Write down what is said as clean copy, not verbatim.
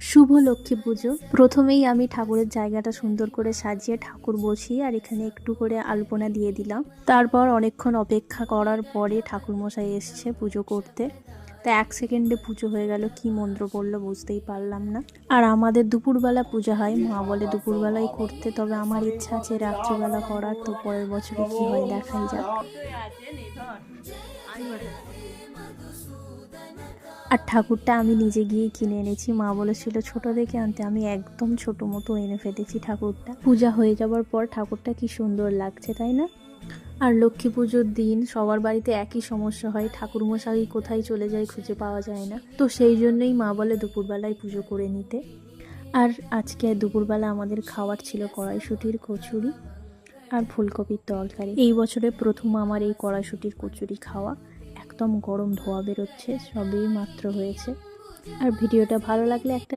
শুভ লক্ষ্মী পুজো। প্রথমেই আমি ঠাকুরের জায়গাটা সুন্দর করে সাজিয়ে ঠাকুর বসিয়ে আর এখানে একটু করে আলপনা দিয়ে দিলাম। তারপর অনেকক্ষণ অপেক্ষা করার পরে ঠাকুর মশাই এসছে পুজো করতে। তা 1 সেকেন্ডে পুজো হয়ে গেল, কি মন্ত্র পড়লো বুঝতেই পারলাম না। আর আমাদের দুপুরবেলা পূজা হয়, মা বলে দুপুরবেলায় করতে, তবে আমার ইচ্ছা আছে রাত্রিবেলা করার। তো পরের বছরে কি হয় দেখাই যাক। আর ঠাকুরটা আমি নিজে গিয়ে কিনে এনেছি, মা বলেছিল ছোট দেখে আনতে, আমি একদম ছোট মতো এনে ফেলেছি ঠাকুরটা। পূজা হয়ে যাওয়ার পর ঠাকুরটা কি সুন্দর লাগছে, তাই না? আর লক্ষ্মী পুজোর দিন সবার বাড়িতে একই সমস্যা হয়, ঠাকুরমশাই কোথায় চলে যায় খুঁজে পাওয়া যায় না। তো সেই জন্যই মা বলে দুপুরবেলায় পুজো করে নিতে। আর আজকে দুপুরবেলা আমাদের খাওয়ার ছিল কড়াইশুঁটির কচুরি আর ফুলকপির তরকারি। এই বছরে প্রথম আমার এই কড়াইশুঁটির কচুরি খাওয়া। একদম গরম ধোয়া বেরোচ্ছে, সবেই মাত্র হয়েছে। আর ভিডিওটা ভালো লাগলে একটা